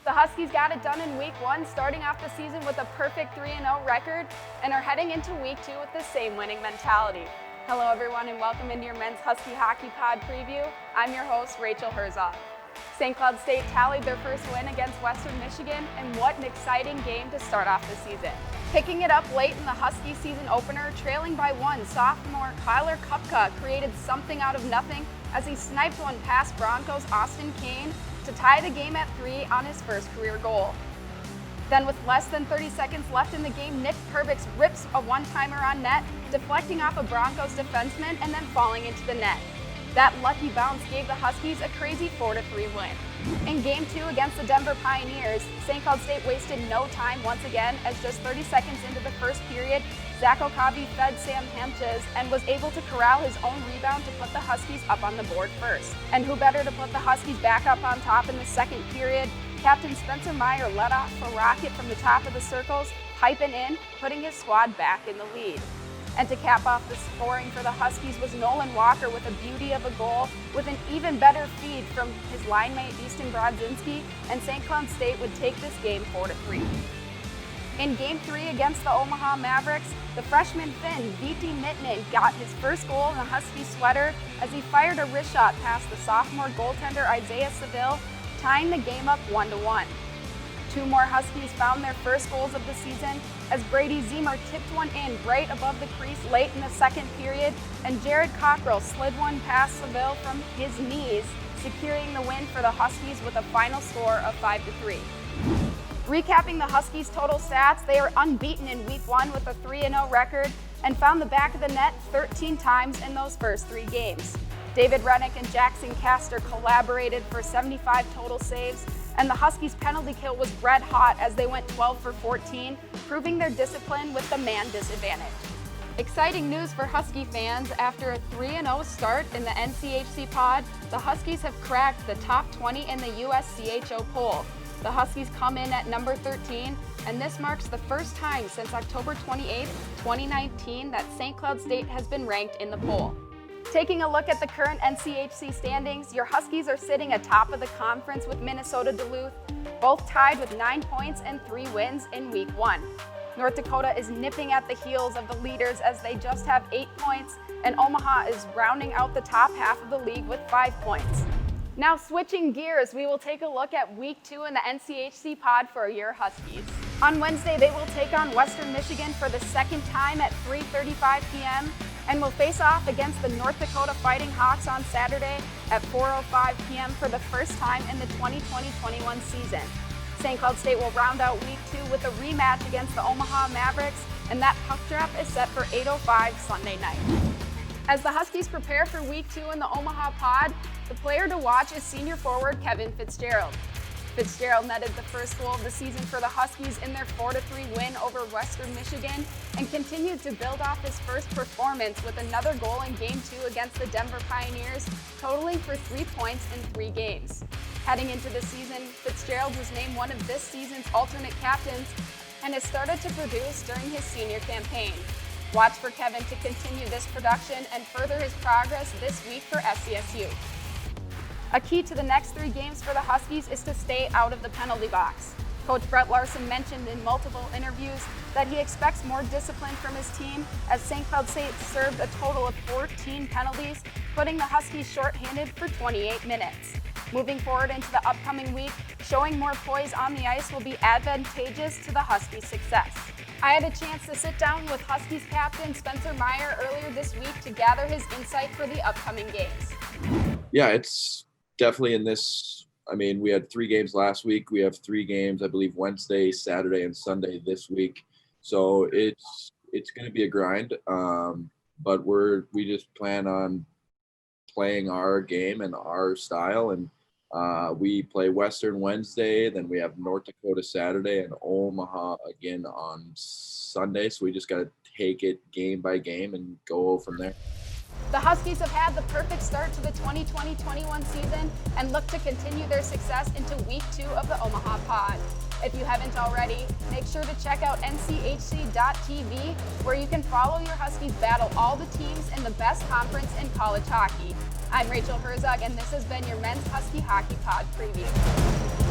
The Huskies got it done in week 1, starting off the season with a perfect 3-0 record, and are heading into week 2 with the same winning mentality. Hello everyone, and welcome into your Men's Husky Hockey Pod preview. I'm your host, Rachel Herzog. St. Cloud State tallied their first win against Western Michigan, and what an exciting game to start off the season. Picking it up late in the Husky season opener, trailing by 1, sophomore Kyler Kupka created something out of nothing as he sniped one past Broncos' Austin Kane to tie the game at 3 on his first career goal. Then with less than 30 seconds left in the game, Nick Perbix rips a one-timer on net, deflecting off a Broncos defenseman and then falling into the net. That lucky bounce gave the Huskies a crazy 4-3 win. In Game 2 against the Denver Pioneers, St. Cloud State wasted no time once again, as just 30 seconds into the first period, Zach Okabe fed Sam Hemches and was able to corral his own rebound to put the Huskies up on the board first. And who better to put the Huskies back up on top in the second period? Captain Spencer Meyer let off a rocket from the top of the circles, piping in, putting his squad back in the lead. And to cap off the scoring for the Huskies was Nolan Walker with a beauty of a goal, with an even better feed from his line mate Easton Brodzinski, and St. Cloud State would take this game 4-3. In Game 3 against the Omaha Mavericks, the freshman Finn Viti Mittinen got his first goal in the Husky sweater as he fired a wrist shot past the sophomore goaltender Isaiah Seville, tying the game up 1-1. Two more Huskies found their first goals of the season as Brady Zemer tipped one in right above the crease late in the second period, and Jared Cockrell slid one past Seville from his knees, securing the win for the Huskies with a final score of 5-3. Recapping the Huskies' total stats, they are unbeaten in Week 1 with a 3-0 record and found the back of the net 13 times in those first 3 games. David Rennick and Jackson Castor collaborated for 75 total saves, and the Huskies' penalty kill was red hot as they went 12 for 14, proving their discipline with the man disadvantage. Exciting news for Husky fans. After a 3-0 start in the NCHC pod, the Huskies have cracked the top 20 in the USCHO poll. The Huskies come in at number 13, and this marks the first time since October 28, 2019 that St. Cloud State has been ranked in the poll. Taking a look at the current NCHC standings, your Huskies are sitting atop of the conference with Minnesota Duluth, both tied with 9 points and 3 wins in Week 1. North Dakota is nipping at the heels of the leaders as they just have 8 points, and Omaha is rounding out the top half of the league with 5 points. Now switching gears, we will take a look at Week 2 in the NCHC pod for your Huskies. On Wednesday, they will take on Western Michigan for the second time at 3:35 p.m. and will face off against the North Dakota Fighting Hawks on Saturday at 4:05 p.m. for the first time in the 2020-21 season. St. Cloud State will round out Week 2 with a rematch against the Omaha Mavericks, and that puck drop is set for 8:05 Sunday night. As the Huskies prepare for Week 2 in the Omaha pod, the player to watch is senior forward Kevin Fitzgerald. Fitzgerald netted the first goal of the season for the Huskies in their 4-3 win over Western Michigan, and continued to build off his first performance with another goal in Game 2 against the Denver Pioneers, totaling for 3 points in 3 games. Heading into the season, Fitzgerald was named one of this season's alternate captains and has started to produce during his senior campaign. Watch for Kevin to continue this production and further his progress this week for SCSU. A key to the next 3 games for the Huskies is to stay out of the penalty box. Coach Brett Larson mentioned in multiple interviews that he expects more discipline from his team, as St. Cloud State served a total of 14 penalties, putting the Huskies shorthanded for 28 minutes. Moving forward into the upcoming week, showing more poise on the ice will be advantageous to the Huskies' success. I had a chance to sit down with Huskies captain Spencer Meyer earlier this week to gather his insight for the upcoming games. Yeah, it's definitely in this. I mean, we had 3 games last week. We have 3 games, I believe, Wednesday, Saturday, and Sunday this week. So it's going to be a grind. But we just plan on playing our game and our style. And we play Western Wednesday, then we have North Dakota Saturday, and Omaha again on Sunday. So we just got to take it game by game and go from there. The Huskies have had the perfect start to the 2020-21 season and look to continue their success into Week 2 of the Omaha pod. If you haven't already, make sure to check out nchc.tv, where you can follow your Huskies battle all the teams in the best conference in college hockey. I'm Rachel Herzog, and this has been your Men's Husky Hockey Pod preview.